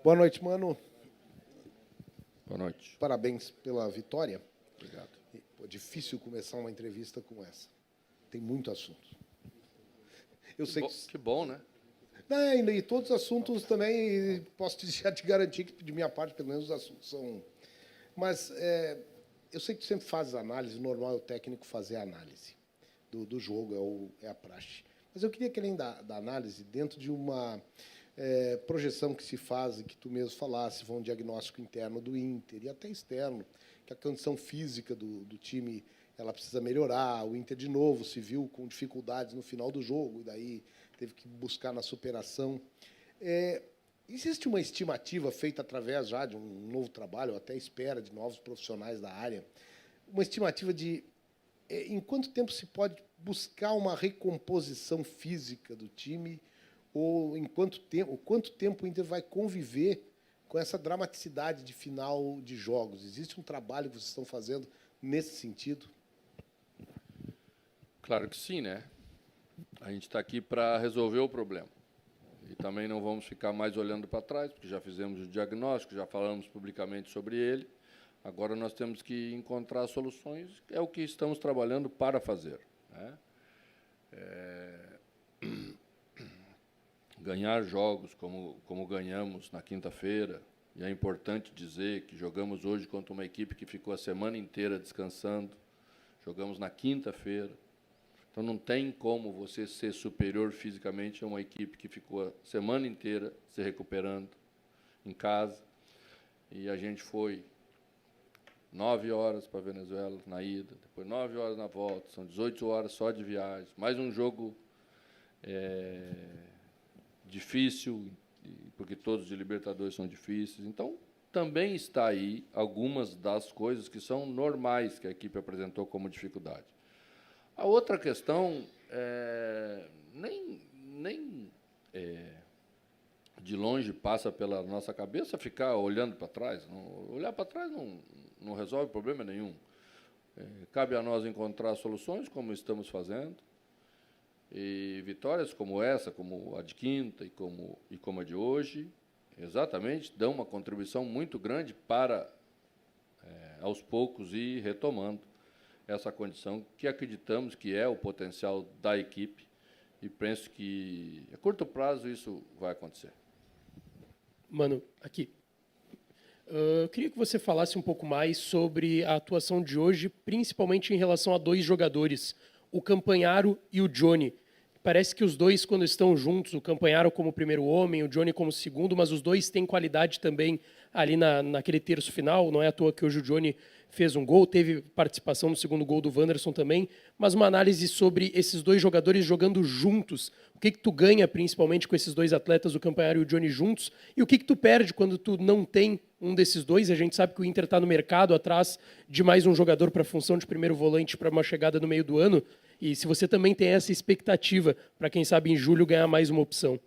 Boa noite, mano. Boa noite. Parabéns pela vitória. Obrigado. Pô, difícil começar uma entrevista com essa. Tem muito assunto. Eu sei Que bom, né? Não, e todos os assuntos também, posso já te garantir que, de minha parte, pelo menos, os assuntos são... Mas eu sei que tu sempre fazes análise, o normal é o técnico fazer a análise do jogo, é a praxe. Mas eu queria que, além da análise, dentro de uma projeção que se faz, e que tu mesmo falasse, um diagnóstico interno do Inter e até externo, que a condição física do time ela precisa melhorar, o Inter, de novo, se viu com dificuldades no final do jogo, e daí teve que buscar na superação. Existe uma estimativa feita através já de um novo trabalho, ou até espera de novos profissionais da área, uma estimativa de em quanto tempo se pode buscar uma recomposição física do time, ou em quanto tempo o Inter vai conviver com essa dramaticidade de final de jogos? Existe um trabalho que vocês estão fazendo nesse sentido? Claro que sim, né? A gente está aqui para resolver o problema. E também não vamos ficar mais olhando para trás, porque já fizemos o diagnóstico, já falamos publicamente sobre ele. Agora nós temos que encontrar soluções, é o que estamos trabalhando para fazer, né? Ganhar jogos como ganhamos na quinta-feira, e é importante dizer que jogamos hoje contra uma equipe que ficou a semana inteira descansando, jogamos na quinta-feira. Então, não tem como você ser superior fisicamente a uma equipe que ficou a semana inteira se recuperando em casa. E a gente foi 9 horas para a Venezuela na ida, depois 9 horas na volta, são 18 horas só de viagem. Mais um jogo difícil, porque todos de Libertadores são difíceis. Então, também está aí algumas das coisas que são normais que a equipe apresentou como dificuldade. A outra questão, nem de longe passa pela nossa cabeça ficar olhando para trás. Olhar para trás não resolve problema nenhum. Cabe a nós encontrar soluções, como estamos fazendo, e vitórias como essa, como a de quinta e como a de hoje, exatamente, dão uma contribuição muito grande para, aos poucos, ir retomando essa condição que acreditamos que é o potencial da equipe, e penso que, a curto prazo, isso vai acontecer. Mano, aqui. Eu queria que você falasse um pouco mais sobre a atuação de hoje, principalmente em relação a dois jogadores, o Campanharo e o Johnny. Parece que os dois, quando estão juntos, o Campanharo como primeiro homem, o Johnny como segundo, mas os dois têm qualidade também ali naquele terço final. Não é à toa que hoje o Johnny fez um gol, teve participação no segundo gol do Wanderson também, mas uma análise sobre esses dois jogadores jogando juntos. O que tu ganha, principalmente, com esses dois atletas, o Campanharo e o Johnny, juntos? E o que tu perde quando tu não tem um desses dois? A gente sabe que o Inter está no mercado atrás de mais um jogador para a função de primeiro volante para uma chegada no meio do ano. E se você também tem essa expectativa para, quem sabe, em julho ganhar mais uma opção.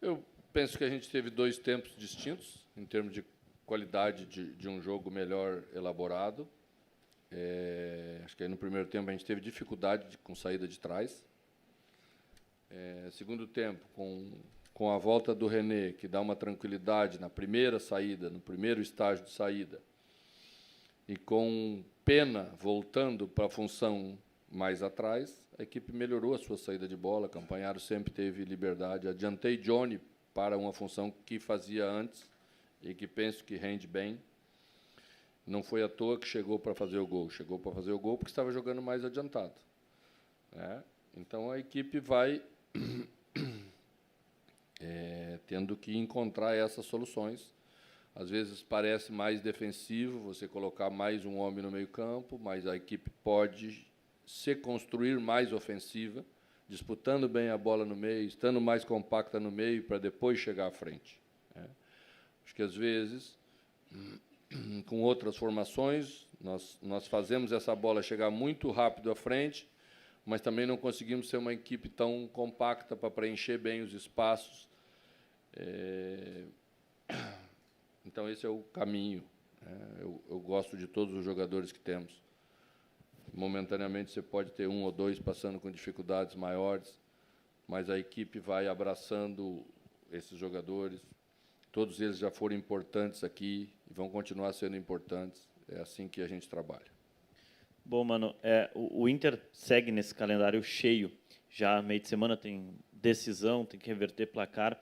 Eu penso que a gente teve dois tempos distintos, em termos de qualidade de um jogo melhor elaborado. Acho que aí no primeiro tempo a gente teve dificuldade com saída de trás. Segundo tempo, com a volta do René, que dá uma tranquilidade na primeira saída, no primeiro estágio de saída, e com Pena voltando para a função mais atrás, a equipe melhorou a sua saída de bola. Campanharo sempre teve liberdade. Adiantei Johnny para uma função que fazia antes e que penso que rende bem. Não foi à toa que chegou para fazer o gol. Chegou para fazer o gol porque estava jogando mais adiantado, né? Então, a equipe vai tendo que encontrar essas soluções. Às vezes parece mais defensivo você colocar mais um homem no meio-campo, mas a equipe pode se construir mais ofensiva, disputando bem a bola no meio, estando mais compacta no meio para depois chegar à frente, né? Acho que, às vezes, com outras formações, nós fazemos essa bola chegar muito rápido à frente, mas também não conseguimos ser uma equipe tão compacta para preencher bem os espaços. Então, esse é o caminho, né? Eu gosto de todos os jogadores que temos. Momentaneamente, você pode ter um ou dois passando com dificuldades maiores, mas a equipe vai abraçando esses jogadores. Todos eles já foram importantes aqui e vão continuar sendo importantes. É assim que a gente trabalha. Bom, mano, o Inter segue nesse calendário cheio. Já meio de semana tem decisão, tem que reverter placar,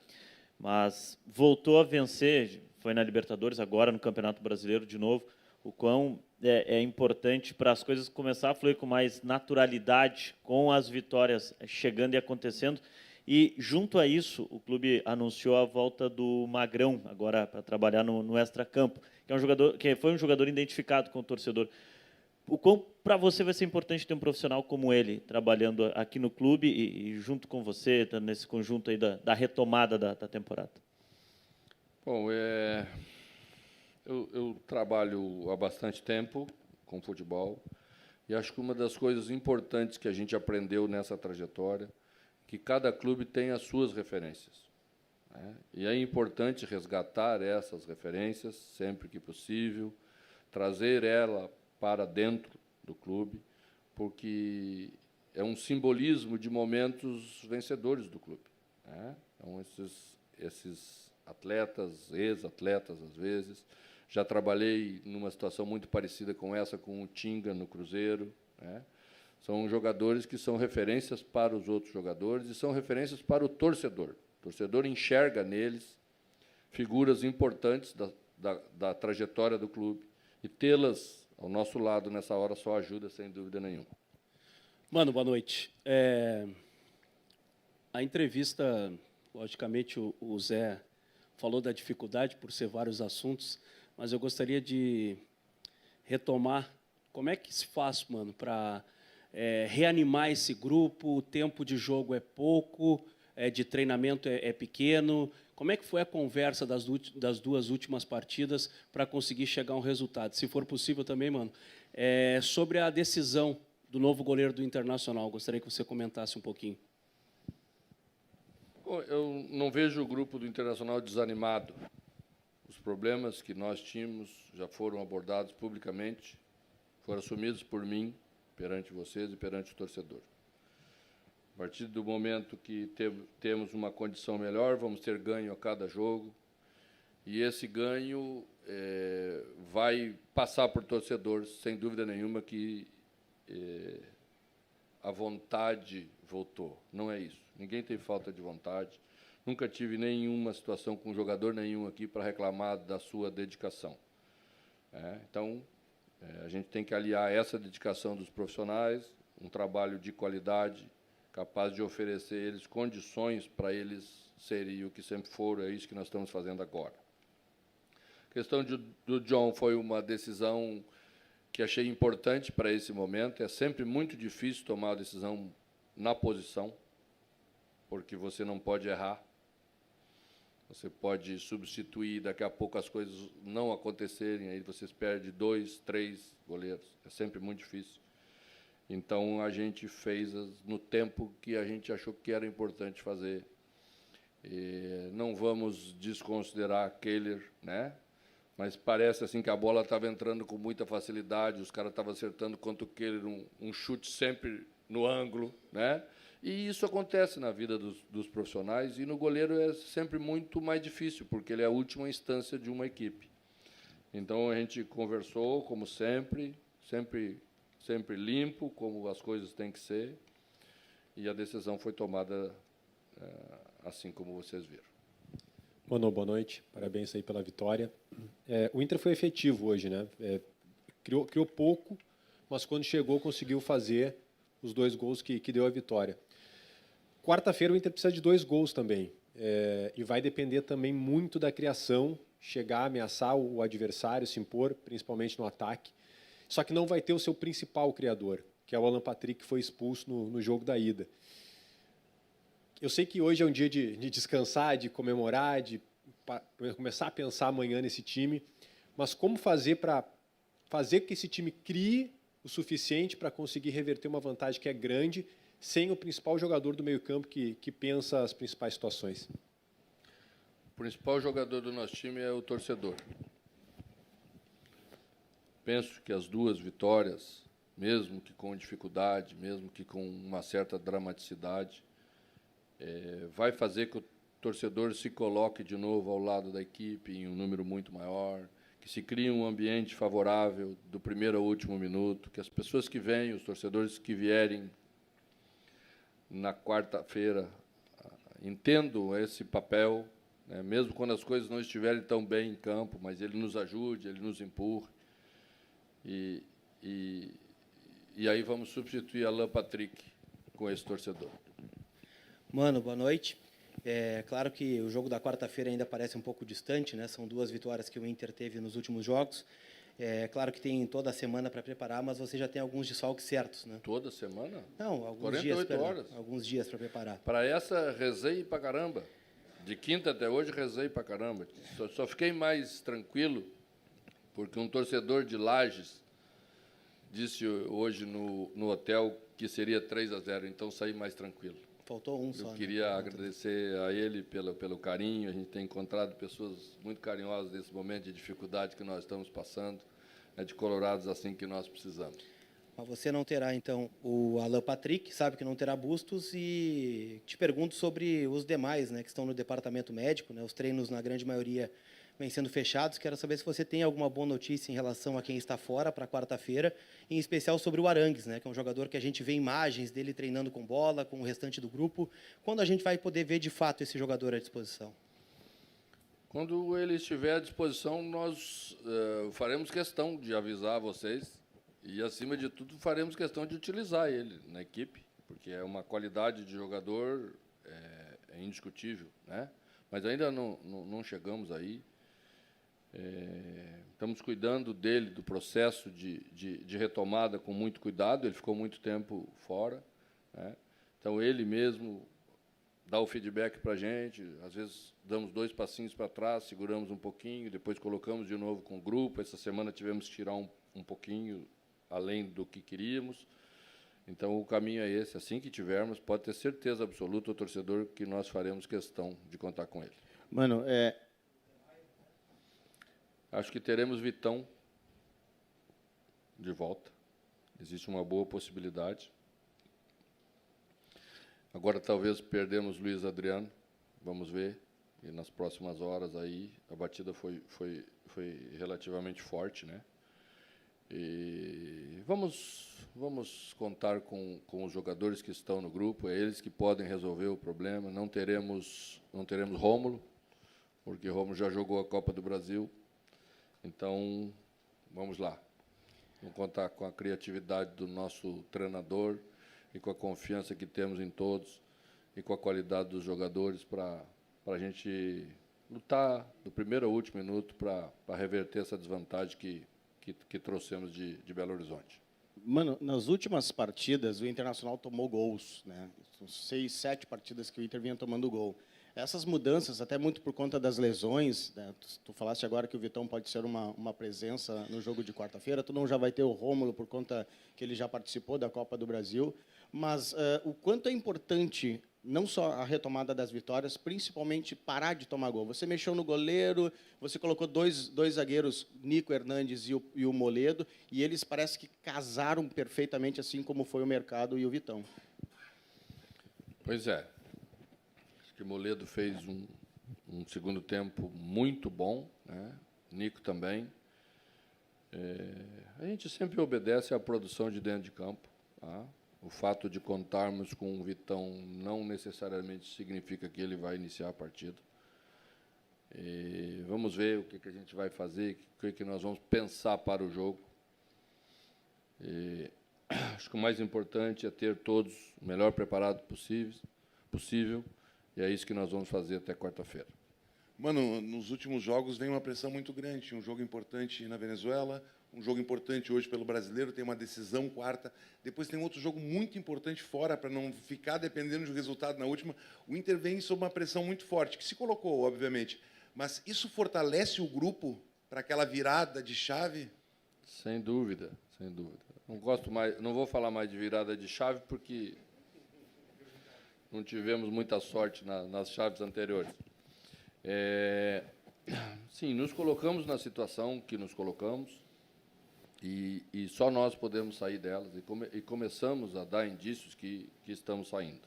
mas voltou a vencer, foi na Libertadores, agora no Campeonato Brasileiro de novo. O quão é importante para as coisas começar a fluir com mais naturalidade, com as vitórias chegando e acontecendo. E, junto a isso, o clube anunciou a volta do Magrão, agora para trabalhar no extracampo, que é um jogador que foi um jogador identificado com o torcedor. O quão para você vai ser importante ter um profissional como ele trabalhando aqui no clube e junto com você, tá nesse conjunto aí da retomada da temporada? Bom, eu trabalho há bastante tempo com futebol e acho que uma das coisas importantes que a gente aprendeu nessa trajetória é que cada clube tem as suas referências, né? E é importante resgatar essas referências sempre que possível, trazer ela para dentro do clube, porque é um simbolismo de momentos vencedores do clube, né? Então, esses atletas, ex-atletas, às vezes, já trabalhei numa situação muito parecida com essa, com o Tinga, no Cruzeiro, né? São jogadores que são referências para os outros jogadores e são referências para o torcedor. O torcedor enxerga neles figuras importantes da trajetória do clube e tê-las ao nosso lado nessa hora só ajuda, sem dúvida nenhuma. Mano, boa noite. A entrevista, logicamente, o Zé falou da dificuldade por ser vários assuntos, mas eu gostaria de retomar como é que se faz, mano, para reanimar esse grupo. O tempo de jogo é pouco, de treinamento é pequeno. Como é que foi a conversa das duas últimas partidas para conseguir chegar a um resultado? Se for possível também, mano, sobre a decisão do novo goleiro do Internacional, gostaria que você comentasse um pouquinho. Bom, eu não vejo o grupo do Internacional desanimado. Os problemas que nós tínhamos já foram abordados publicamente, foram assumidos por mim, perante vocês e perante o torcedor. A partir do momento que temos uma condição melhor, vamos ter ganho a cada jogo, e esse ganho vai passar por torcedor, sem dúvida nenhuma que a vontade voltou. Não é isso. Ninguém tem falta de vontade. Nunca tive nenhuma situação com jogador nenhum aqui para reclamar da sua dedicação. Então, a gente tem que aliar essa dedicação dos profissionais, um trabalho de qualidade, capaz de oferecer a eles condições para eles serem o que sempre foram. É isso que nós estamos fazendo agora. A questão do John foi uma decisão que achei importante para esse momento. É sempre muito difícil tomar a decisão na posição, porque você não pode errar. Você pode substituir, daqui a pouco as coisas não acontecerem, aí vocês perdem 2, 3 goleiros. É sempre muito difícil. Então, a gente fez no tempo que a gente achou que era importante fazer. Não vamos desconsiderar Kehler, né? Mas parece assim que a bola estava entrando com muita facilidade, os caras estavam acertando contra o Kehler, um chute sempre no ângulo, né? E isso acontece na vida dos profissionais, e no goleiro é sempre muito mais difícil, porque ele é a última instância de uma equipe. Então, a gente conversou, como sempre limpo, como as coisas têm que ser, e a decisão foi tomada assim como vocês viram. Mano, boa noite. Parabéns aí pela vitória. O Inter foi efetivo hoje, né? Criou pouco, mas quando chegou conseguiu fazer os 2 gols que deu a vitória. Quarta-feira o Inter precisa de 2 gols também. E vai depender também muito da criação, chegar, ameaçar o adversário, se impor, principalmente no ataque. Só que não vai ter o seu principal criador, que é o Alan Patrick, que foi expulso no jogo da ida. Eu sei que hoje é um dia de descansar, de comemorar, de começar a pensar amanhã nesse time, mas como fazer para fazer que esse time crie o suficiente para conseguir reverter uma vantagem que é grande, sem o principal jogador do meio-campo que pensa as principais situações? O principal jogador do nosso time é o torcedor. Penso que as 2 vitórias, mesmo que com dificuldade, mesmo que com uma certa dramaticidade, vai fazer torcedor se coloque de novo ao lado da equipe em um número muito maior, que se crie um ambiente favorável do primeiro ao último minuto, que as pessoas que vêm, os torcedores que vierem na quarta-feira, entendam esse papel, né, mesmo quando as coisas não estiverem tão bem em campo, mas ele nos ajude, ele nos empurre. E aí vamos substituir Alan Patrick com esse torcedor. Mano, boa noite. É claro que o jogo da quarta-feira ainda parece um pouco distante, né? São 2 vitórias que o Inter teve nos últimos jogos. É claro que tem toda a semana para preparar, mas você já tem alguns desfalques certos, né? Toda semana? Não, alguns 48 dias. Perdão, horas. alguns dias para preparar. Para essa, rezei pra caramba. De quinta até hoje, rezei pra caramba. Só fiquei mais tranquilo porque um torcedor de Lages disse hoje no hotel que seria 3-0, então saí mais tranquilo. Faltou um só. Eu né? queria agradecer a ele pelo carinho. A gente tem encontrado pessoas muito carinhosas nesse momento de dificuldade que nós estamos passando, né, de colorados assim que nós precisamos. Mas você não terá, então, o Alan Patrick, sabe que não terá Bustos, e te pergunto sobre os demais, né, que estão no departamento médico, né, os treinos, na grande maioria, vêm sendo fechados. Quero saber se você tem alguma boa notícia em relação a quem está fora para quarta-feira, em especial sobre o Arangues, né, que é um jogador que a gente vê imagens dele treinando com bola, com o restante do grupo. Quando a gente vai poder ver, de fato, esse jogador à disposição? Quando ele estiver à disposição, nós faremos questão de avisar vocês e, acima de tudo, faremos questão de utilizar ele na equipe, porque é uma qualidade de jogador indiscutível, né? Mas ainda não chegamos aí. Estamos cuidando dele, do processo de retomada com muito cuidado. Ele ficou muito tempo fora, né? Então, ele mesmo dá o feedback para a gente. Às vezes, damos 2 passinhos para trás, seguramos um pouquinho, depois colocamos de novo com o grupo. Essa semana tivemos que tirar um pouquinho além do que queríamos. Então, o caminho é esse. Assim que tivermos, pode ter certeza absoluta, o torcedor, que nós faremos questão de contar com ele. Mano, Acho que teremos Vitão de volta. Existe uma boa possibilidade. Agora, talvez, perdemos Luiz Adriano. Vamos ver. E nas próximas horas aí, a batida foi relativamente forte, né? E vamos contar com os jogadores que estão no grupo. É eles que podem resolver o problema. Não teremos Rômulo, porque Rômulo já jogou a Copa do Brasil. Então, vamos lá. Vamos contar com a criatividade do nosso treinador e com a confiança que temos em todos e com a qualidade dos jogadores para a gente lutar do primeiro ao último minuto para reverter essa desvantagem que trouxemos de Belo Horizonte. mano, nas últimas partidas, o Internacional tomou gols, né? São 6, 7 partidas que o Inter vinha tomando gol. Essas mudanças, até muito por conta das lesões, né? Tu falaste agora que o Vitão pode ser uma presença no jogo de quarta-feira, tu não já vai ter o Rômulo por conta que ele já participou da Copa do Brasil, mas o quanto é importante não só a retomada das vitórias, principalmente parar de tomar gol. Você mexeu no goleiro, você colocou dois zagueiros, Nico Hernandes e o Moledo, e eles parece que casaram perfeitamente, assim como foi o Mercado e o Vitão. Pois é. Acho que o Moledo fez um segundo tempo muito bom, né? Nico também. A gente sempre obedece à produção de dentro de campo, tá? O fato de contarmos com o Vitão não necessariamente significa que ele vai iniciar a partida. Vamos ver o que a gente vai fazer, o que nós vamos pensar para o jogo. Acho que o mais importante é ter todos o melhor preparado possível, e é isso que nós vamos fazer até quarta-feira. Mano, nos últimos jogos vem uma pressão muito grande. Um jogo importante na Venezuela, um jogo importante hoje pelo Brasileiro, tem uma decisão quarta. Depois tem outro jogo muito importante fora, para não ficar dependendo do resultado na última. O Inter vem sob uma pressão muito forte, que se colocou, obviamente. Mas isso fortalece o grupo para aquela virada de chave? Sem dúvida, sem dúvida. Não vou falar mais de virada de chave, porque não tivemos muita sorte nas chaves anteriores. Sim, nos colocamos na situação que nos colocamos e só nós podemos sair delas e começamos a dar indícios que estamos saindo.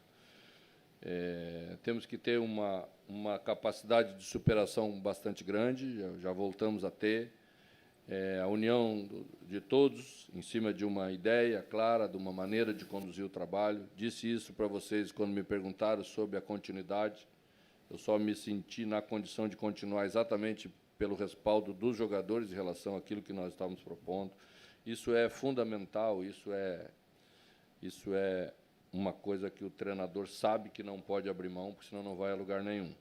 Temos que ter uma capacidade de superação bastante grande, já voltamos a ter. A união de todos em cima de uma ideia clara, de uma maneira de conduzir o trabalho. Disse isso para vocês quando me perguntaram sobre a continuidade. Eu só me senti na condição de continuar exatamente pelo respaldo dos jogadores em relação àquilo que nós estávamos propondo. Isso é fundamental, isso é uma coisa que o treinador sabe que não pode abrir mão, porque senão não vai a lugar nenhum.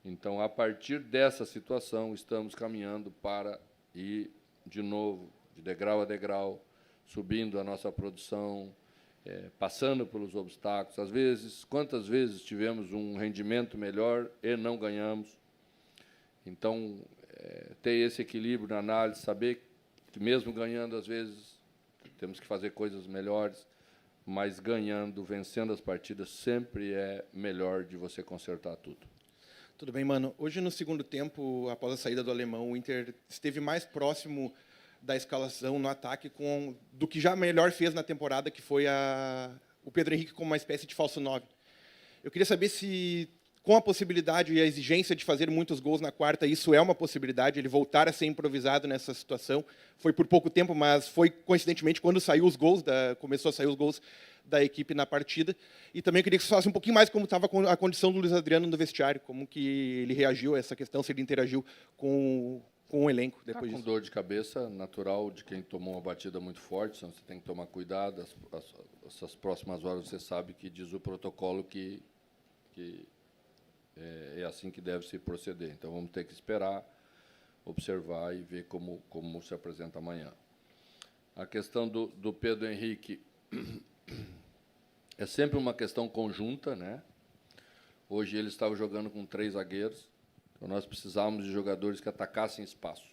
Então, a partir dessa situação, estamos caminhando para ir, de novo, de degrau a degrau, subindo a nossa produção, passando pelos obstáculos. Às vezes, quantas vezes tivemos um rendimento melhor e não ganhamos? Então, ter esse equilíbrio na análise, saber que, mesmo ganhando, às vezes, temos que fazer coisas melhores, mas ganhando, vencendo as partidas, sempre é melhor de você consertar tudo. Tudo bem, mano. Hoje, no segundo tempo, após a saída do alemão, o Inter esteve mais próximo da escalação no ataque do que já melhor fez na temporada, que foi o Pedro Henrique como uma espécie de falso 9. Eu queria saber se, com a possibilidade e a exigência de fazer muitos gols na quarta, isso é uma possibilidade, ele voltar a ser improvisado nessa situação. Foi por pouco tempo, mas foi, coincidentemente, quando saiu os gols, começou a sair os gols da equipe na partida. E também eu queria que você falasse um pouquinho mais como estava a condição do Luiz Adriano no vestiário, como que ele reagiu a essa questão, se ele interagiu com o elenco depois com disso. Dor de cabeça natural de quem tomou uma batida muito forte, então você tem que tomar cuidado. Essas próximas horas você sabe que diz o protocolo que é assim que deve se proceder. Então vamos ter que esperar, observar e ver como se apresenta amanhã. A questão do Pedro Henrique é sempre uma questão conjunta, né? Hoje ele estava jogando com 3 zagueiros, então nós precisávamos de jogadores que atacassem espaço.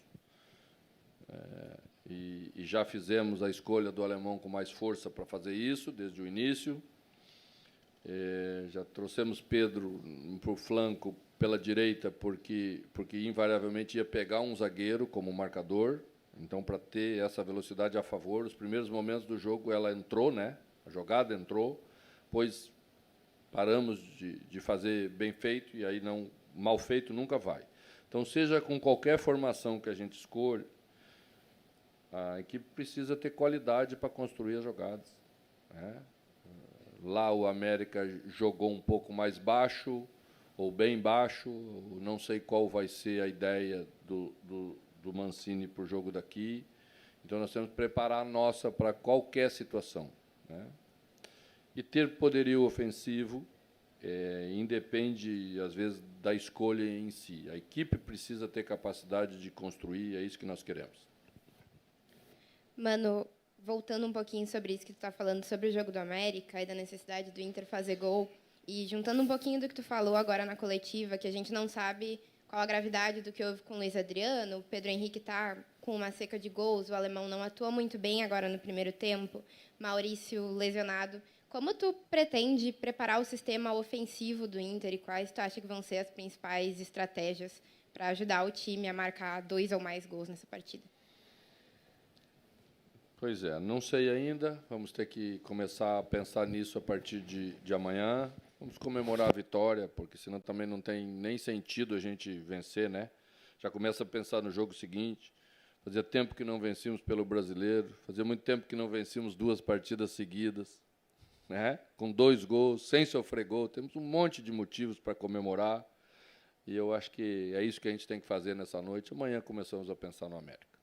E já fizemos a escolha do alemão com mais força para fazer isso, desde o início. Já trouxemos Pedro para o flanco pela direita, porque invariavelmente ia pegar um zagueiro como marcador. Então, para ter essa velocidade a favor, os primeiros momentos do jogo ela entrou, né? A jogada entrou, pois paramos de fazer bem feito e aí não mal feito nunca vai. Então, seja com qualquer formação que a gente escolha, a equipe precisa ter qualidade para construir as jogadas, né? Lá o América jogou um pouco mais baixo, ou bem baixo, não sei qual vai ser a ideia do Mancini para o jogo daqui. Então, nós temos que preparar a nossa para qualquer situação, né? E ter poderio ofensivo independe, às vezes, da escolha em si. A equipe precisa ter capacidade de construir, é isso que nós queremos. Mano, voltando um pouquinho sobre isso que tu está falando, sobre o jogo do América e da necessidade do Inter fazer gol, e juntando um pouquinho do que tu falou agora na coletiva, que a gente não sabe qual a gravidade do que houve com o Luiz Adriano, o Pedro Henrique está com uma seca de gols, o alemão não atua muito bem agora no primeiro tempo, Maurício lesionado. Como tu pretende preparar o sistema ofensivo do Inter e quais tu acha que vão ser as principais estratégias para ajudar o time a marcar 2 ou mais gols nessa partida? Pois é, não sei ainda, vamos ter que começar a pensar nisso a partir de amanhã. Vamos comemorar a vitória, porque senão também não tem nem sentido a gente vencer, né? Já começa a pensar no jogo seguinte. Fazia tempo que não vencíamos pelo Brasileiro, fazia muito tempo que não vencíamos 2 partidas seguidas, né? Com 2 gols, sem sofrer gol. Temos um monte de motivos para comemorar, e eu acho que é isso que a gente tem que fazer nessa noite. Amanhã começamos a pensar no América.